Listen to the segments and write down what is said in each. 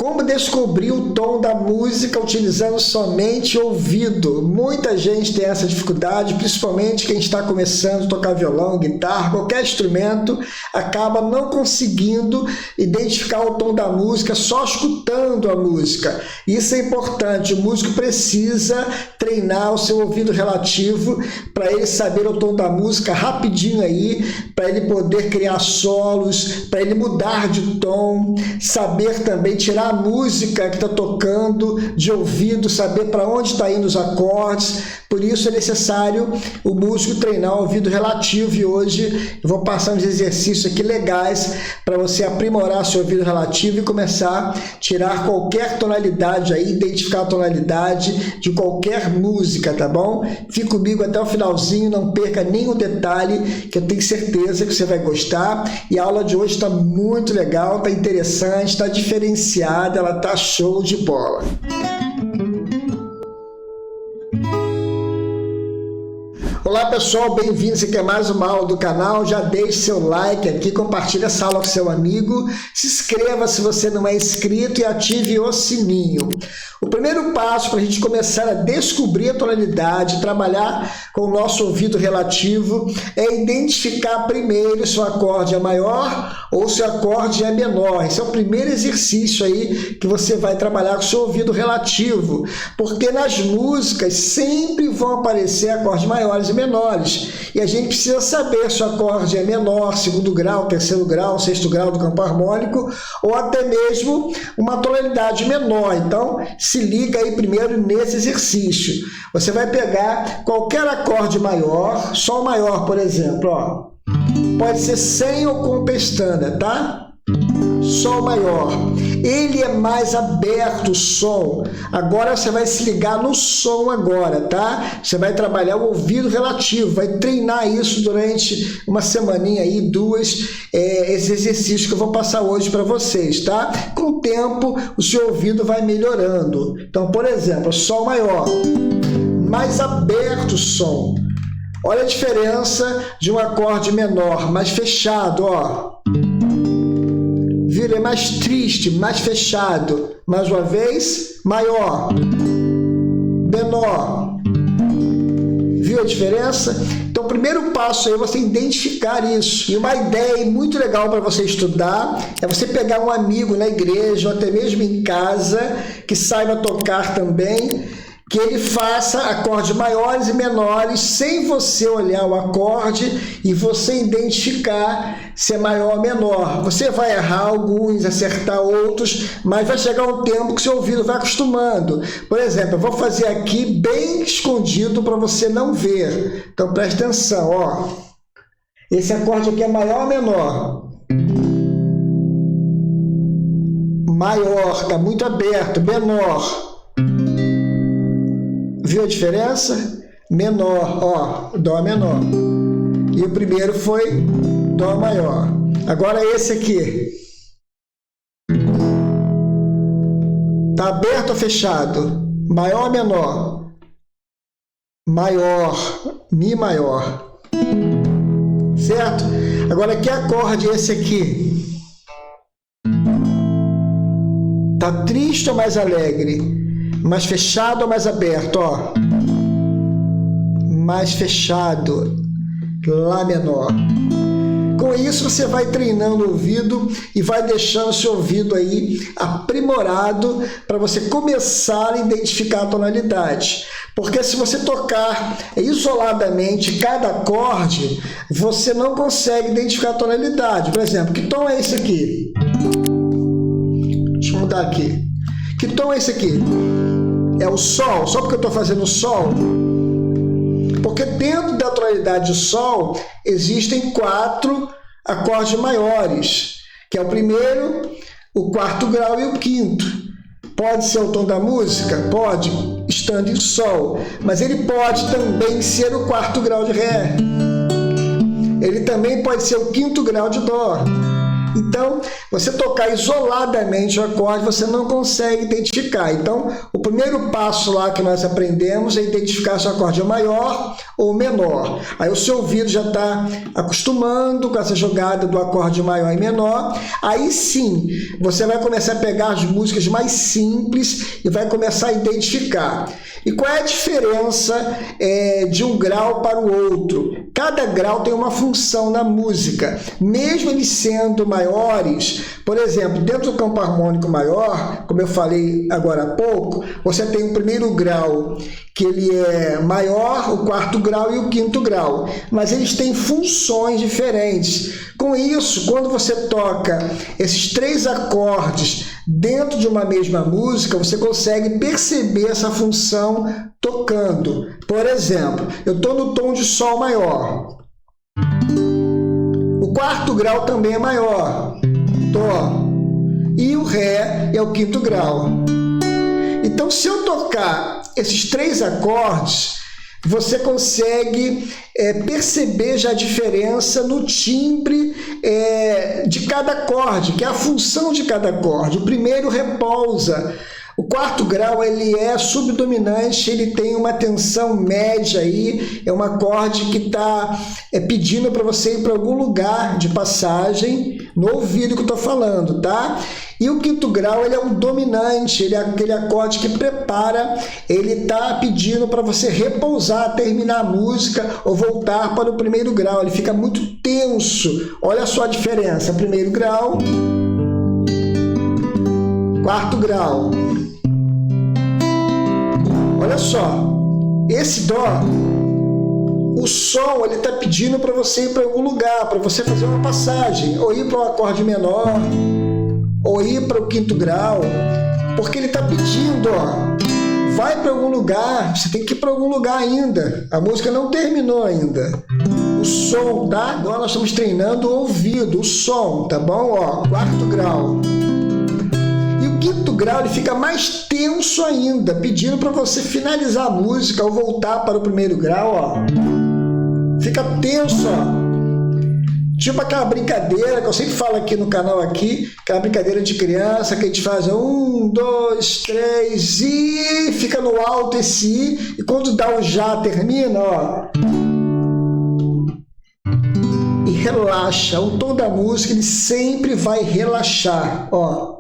Como descobrir o tom da música utilizando somente o ouvido? Muita gente tem essa dificuldade, principalmente quem está começando a tocar violão, guitarra, qualquer instrumento, acaba não conseguindo identificar o tom da música só escutando a música. Isso é importante, o músico precisa treinar o seu ouvido relativo para ele saber o tom da música rapidinho aí, para ele poder criar solos, para ele mudar de tom, saber também tirar a música que está tocando de ouvido, saber para onde está indo os acordes. Por isso é necessário o músico treinar o ouvido relativo, e hoje eu vou passar uns exercícios aqui legais para você aprimorar seu ouvido relativo e começar a tirar qualquer tonalidade aí, identificar a tonalidade de qualquer música, tá bom? Fique comigo até o finalzinho, não perca nenhum detalhe, que eu tenho certeza que você vai gostar. E a aula de hoje está muito legal, está interessante, está diferenciada, ela está show de bola. Olá pessoal, bem-vindos aqui a mais uma aula do canal. Já deixe seu like aqui, compartilhe essa aula com seu amigo, se inscreva se você não é inscrito e ative o sininho. O primeiro passo para a gente começar a descobrir a tonalidade, trabalhar com o nosso ouvido relativo, é identificar primeiro se o acorde é maior ou se o acorde é menor. Esse é o primeiro exercício aí que você vai trabalhar com o seu ouvido relativo, porque nas músicas sempre vão aparecer acordes maiores e menores, e a gente precisa saber se o acorde é menor, segundo grau, terceiro grau, sexto grau do campo harmônico, ou até mesmo uma tonalidade menor. Então, se liga aí primeiro nesse exercício. Você vai pegar qualquer acorde maior, Sol maior, por exemplo, ó. Pode ser sem ou com pestana, tá? Sol maior. Ele é mais aberto o som. Agora você vai se ligar no som agora, tá? Você vai trabalhar o ouvido relativo, vai treinar isso durante uma semaninha aí, duas, esse exercício que eu vou passar hoje para vocês, tá? Com o tempo, o seu ouvido vai melhorando. Então, por exemplo, Sol maior, mais aberto o som. Olha a diferença de um acorde menor, mais fechado, ó. Ele é mais triste, mais fechado. Mais uma vez, maior, menor. Viu a diferença? Então, o primeiro passo aí é você identificar isso. E uma ideia muito legal para você estudar é você pegar um amigo na igreja ou até mesmo em casa que saiba tocar também, que ele faça acordes maiores e menores sem você olhar o acorde e você identificar se é maior ou menor. Você vai errar alguns, acertar outros, mas vai chegar um tempo que seu ouvido vai acostumando. Por exemplo, eu vou fazer aqui bem escondido para você não ver. Então preste atenção, ó. Esse acorde aqui é maior ou menor? Maior, está muito aberto. Menor. Viu a diferença? Menor, ó, Dó menor. E o primeiro foi Dó maior. Agora esse aqui. Tá aberto ou fechado? Maior ou menor? Maior, Mi maior. Certo? Agora que acorde é esse aqui? Tá triste ou mais alegre? Mais fechado ou mais aberto, ó? Mais fechado, Lá menor. Com isso você vai treinando o ouvido e vai deixando o seu ouvido aí aprimorado para você começar a identificar a tonalidade. Porque se você tocar isoladamente cada acorde, você não consegue identificar a tonalidade. Por exemplo, que tom é esse aqui? Deixa eu mudar aqui. Que tom é esse aqui? É o Sol? Só porque eu estou fazendo Sol? Porque dentro da tonalidade de Sol existem 4 acordes maiores, que é o primeiro, o quarto grau e o quinto. Pode ser o tom da música? Pode, estando em Sol, mas ele pode também ser o quarto grau de Ré. Ele também pode ser o quinto grau de Dó. Então, você tocar isoladamente o acorde, você não consegue identificar. Então, o primeiro passo lá que nós aprendemos é identificar se o acorde é maior ou menor. Aí o seu ouvido já está acostumando com essa jogada do acorde maior e menor. Aí sim, você vai começar a pegar as músicas mais simples e vai começar a identificar. E qual é a diferença de um grau para o outro? Cada grau tem uma função na música. Mesmo eles sendo maiores, por exemplo, dentro do campo harmônico maior, como eu falei agora há pouco, você tem o primeiro grau, que ele é maior, o quarto grau e o quinto grau. Mas eles têm funções diferentes. Com isso, quando você toca esses 3 acordes dentro de uma mesma música, você consegue perceber essa função tocando. Por exemplo, eu estou no tom de Sol maior. O quarto grau também é maior. Dó. E o Ré é o quinto grau. Então, se eu tocar esses 3 acordes, você consegue perceber já a diferença no timbre de cada acorde, que é a função de cada acorde. O primeiro repousa. O quarto grau ele é subdominante, ele tem uma tensão média aí, é um acorde que está pedindo para você ir para algum lugar de passagem, no ouvido que eu estou falando, tá? E o quinto grau ele é um dominante, ele é aquele acorde que prepara, ele está pedindo para você repousar, terminar a música ou voltar para o primeiro grau, ele fica muito tenso. Olha só a diferença, primeiro grau, quarto grau. Olha só, esse Dó, o som ele está pedindo para você ir para algum lugar, para você fazer uma passagem, ou ir para um acorde menor, ou ir para o quinto grau, porque ele está pedindo, ó, vai para algum lugar, você tem que ir para algum lugar ainda, a música não terminou ainda. O som, tá? Agora nós estamos treinando o ouvido, o som, tá bom? Ó, quarto grau. Quinto grau ele fica mais tenso ainda, pedindo para você finalizar a música ou voltar para o primeiro grau, ó. Fica tenso, ó. Tipo aquela brincadeira que eu sempre falo aqui no canal aqui, aquela brincadeira de criança que a gente faz 1, 2, 3 e fica no alto esse I e quando dá o já termina, ó. E relaxa, o tom da música ele sempre vai relaxar, ó.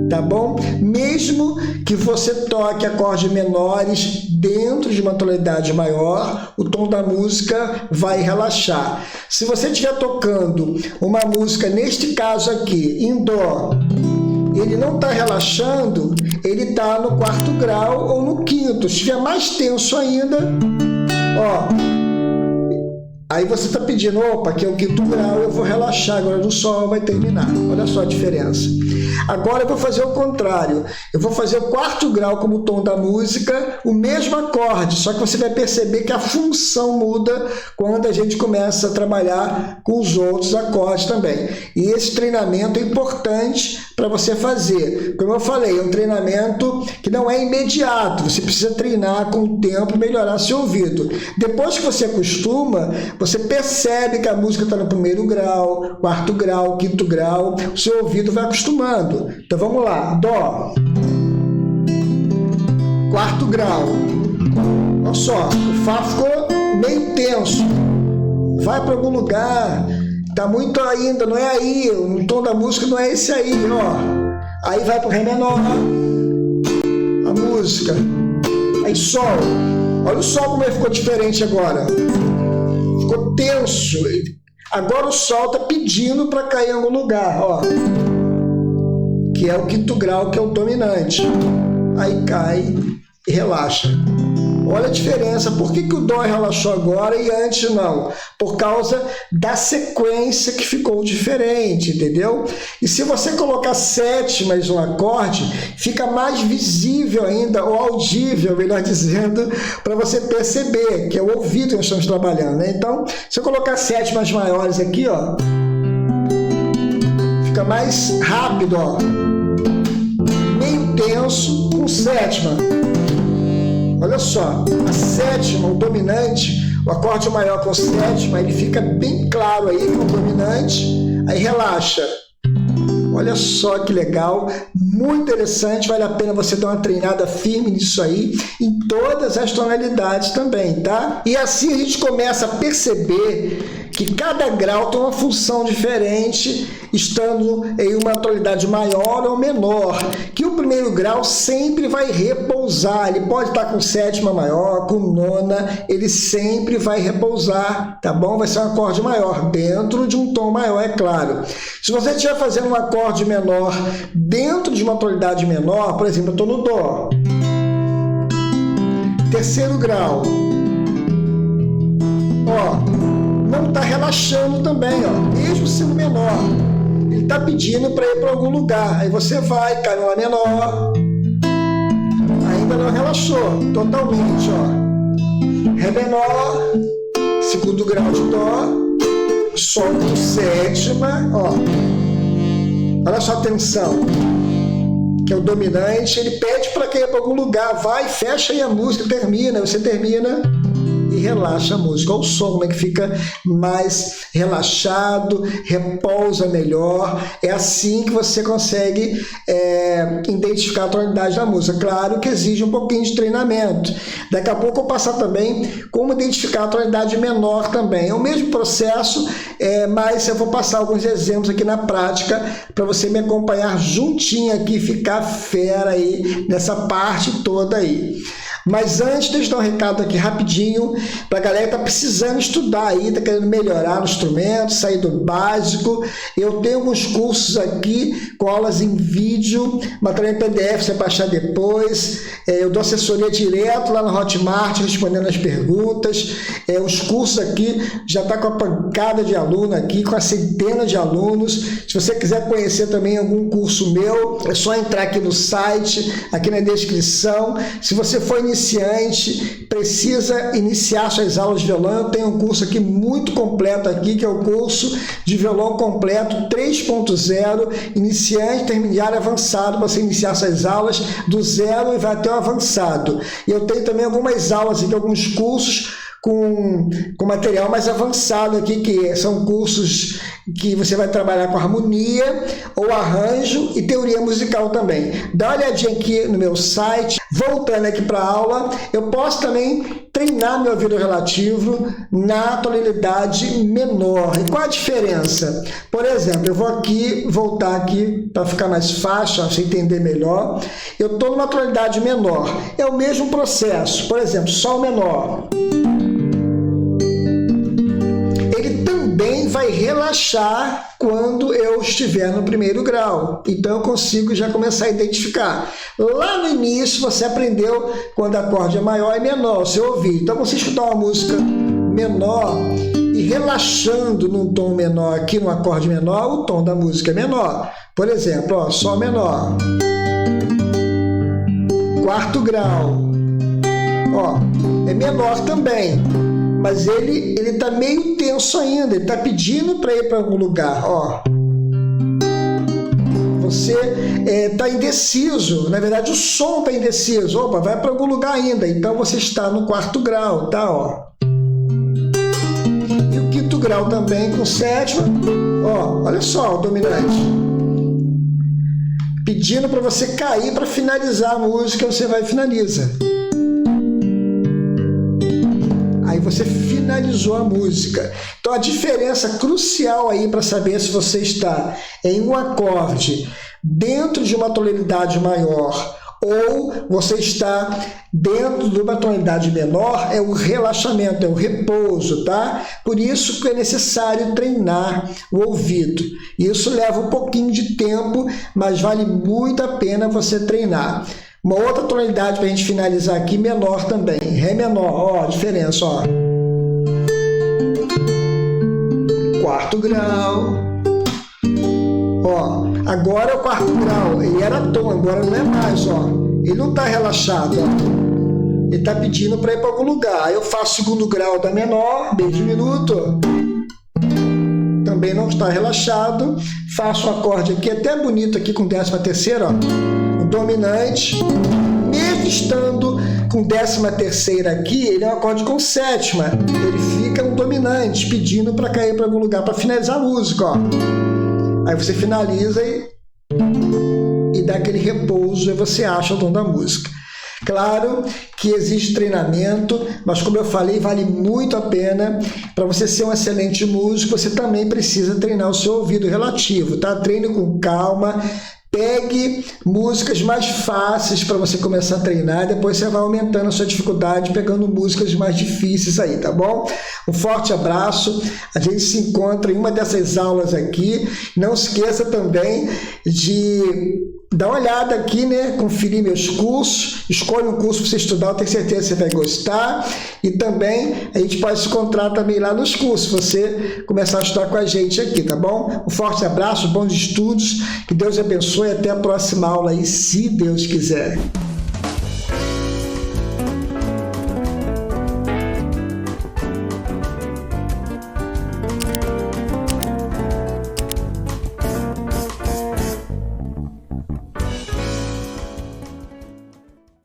Tá bom? Mesmo que você toque acordes menores dentro de uma tonalidade maior, o tom da música vai relaxar. Se você estiver tocando uma música, neste caso aqui, em Dó, ele não está relaxando, ele está no quarto grau ou no quinto. Se estiver mais tenso ainda, ó, aí você está pedindo, opa, aqui é o quinto grau, eu vou relaxar, agora no Sol vai terminar. Olha só a diferença. Agora eu vou fazer o contrário. Eu vou fazer o quarto grau como tom da música, o mesmo acorde, só que você vai perceber que a função muda quando a gente começa a trabalhar com os outros acordes também. E esse treinamento é importante para você fazer. Como eu falei, é um treinamento que não é imediato. Você precisa treinar com o tempo e melhorar seu ouvido. Depois que você acostuma, você percebe que a música está no primeiro grau, quarto grau, quinto grau, o seu ouvido vai acostumando. Então vamos lá, Dó, quarto grau, olha só, o Fá ficou meio tenso, vai para algum lugar, tá muito ainda, não é aí, o tom da música não é esse aí, ó, aí vai para o Ré menor, a música, aí Sol, olha o Sol como ele ficou diferente agora, ficou tenso, agora o Sol está pedindo para cair em algum lugar, ó, que é o quinto grau, que é o dominante. Aí cai e relaxa. Olha a diferença. Por que o Dó relaxou agora e antes não? Por causa da sequência que ficou diferente, entendeu? E se você colocar sétimas um acorde, fica mais visível ainda, ou audível, melhor dizendo, para você perceber, que é o ouvido que nós estamos trabalhando, né? Então, se eu colocar sétimas maiores aqui, ó, fica mais rápido, ó. Meio tenso com sétima. Olha só, a sétima, o dominante, o acorde maior com sétima, ele fica bem claro aí com o dominante. Aí relaxa. Olha só que legal, muito interessante, vale a pena você dar uma treinada firme nisso aí, em todas as tonalidades também, tá? E assim a gente começa a perceber que cada grau tem uma função diferente, estando em uma tonalidade maior ou menor, que o primeiro grau sempre vai repousar, ele pode estar com sétima maior, com nona, ele sempre vai repousar, tá bom? Vai ser um acorde maior, dentro de um tom maior, é claro. Se você estiver fazendo um acorde menor dentro de uma tonalidade menor, por exemplo, eu estou no Dó, terceiro grau, ó, não está relaxando também, ó, mesmo sendo menor. Ele está pedindo para ir para algum lugar. Aí você vai, cai no Lá menor. Ainda não relaxou totalmente, ó. Ré menor, segundo grau de Dó, Sol com sétima, ó. Olha só a tensão, que é o dominante. Ele pede para ir para algum lugar. Vai, fecha aí a música, termina. Você termina e relaxa a música. Olha o som, né, que fica mais relaxado, repousa melhor. É assim que você consegue identificar a tonalidade da música. Claro que exige um pouquinho de treinamento. Daqui a pouco eu vou passar também como identificar a tonalidade menor também. É o mesmo processo, mas eu vou passar alguns exemplos aqui na prática para você me acompanhar juntinho aqui e ficar fera aí nessa parte toda aí. Mas antes, deixa eu dar um recado aqui rapidinho para a galera que está precisando estudar aí, está querendo melhorar no instrumento, sair do básico. Eu tenho alguns cursos aqui com aulas em vídeo, material em PDF, você baixar depois. Eu dou assessoria direto lá no Hotmart, respondendo as perguntas. Os cursos aqui já está com a pancada de aluno aqui, com a centena de alunos. Se você quiser conhecer também algum curso meu, é só entrar aqui no site, aqui na descrição. Se você for iniciante, precisa iniciar suas aulas de violão, eu tenho um curso aqui muito completo aqui, que é o curso de violão completo 3.0, iniciante, intermediário, avançado, para você iniciar suas aulas do zero e vai até o avançado. E eu tenho também algumas aulas aqui, alguns cursos com material mais avançado aqui, que são cursos que você vai trabalhar com harmonia ou arranjo e teoria musical também. Dá uma olhadinha aqui no meu site. Voltando aqui para a aula, eu posso também treinar meu ouvido relativo na tonalidade menor. E qual a diferença? Por exemplo, eu vou voltar aqui para ficar mais fácil, para você entender melhor. Eu estou numa tonalidade menor. É o mesmo processo. Por exemplo, Sol menor. Também vai relaxar quando eu estiver no primeiro grau. Então eu consigo já começar a identificar. Lá no início você aprendeu quando o acorde é maior e menor, você ouviu. Então você escutar uma música menor e relaxando num tom menor aqui, no acorde menor, o tom da música é menor. Por exemplo, ó, Sol menor, quarto grau, ó, é menor também. Mas ele está meio tenso ainda, ele está pedindo para ir para algum lugar, ó. Você está indeciso, na verdade o som está indeciso, opa, vai para algum lugar ainda, então você está no quarto grau, tá, ó. E o quinto grau também com sétima, ó, olha só o dominante. Pedindo para você cair para finalizar a música, você vai e finaliza. Aí você finalizou a música. Então a diferença crucial aí para saber se você está em um acorde dentro de uma tonalidade maior ou você está dentro de uma tonalidade menor é o relaxamento, é o repouso, tá? Por isso que é necessário treinar o ouvido. Isso leva um pouquinho de tempo, mas vale muito a pena você treinar. Uma outra tonalidade para a gente finalizar aqui, menor também. Ré menor, ó, a diferença, ó. Quarto grau. Ó, agora é o quarto grau. Ele era tom, agora não é mais, ó. Ele não está relaxado, ó. Ele está pedindo para ir para algum lugar. Aí eu faço segundo grau da menor, bem diminuto. Também não está relaxado. Faço um acorde aqui, até bonito aqui com 13ª, ó. Dominante, mesmo estando com 13ª aqui, ele é um acorde com sétima, ele fica um dominante, pedindo para cair para algum lugar para finalizar a música, ó. Aí você finaliza e dá aquele repouso e você acha o tom da música. Claro que existe treinamento, mas como eu falei, vale muito a pena. Para você ser um excelente músico, você também precisa treinar o seu ouvido relativo, tá? Treine com calma, pegue músicas mais fáceis para você começar a treinar, depois você vai aumentando a sua dificuldade, pegando músicas mais difíceis aí, tá bom? Um forte abraço, a gente se encontra em uma dessas aulas aqui. Não esqueça também de dá uma olhada aqui, né? Conferir meus cursos, escolhe um curso para você estudar, eu tenho certeza que você vai gostar. E também a gente pode se encontrar também lá nos cursos, você começar a estudar com a gente aqui, tá bom? Um forte abraço, bons estudos, que Deus abençoe, até a próxima aula aí, se Deus quiser.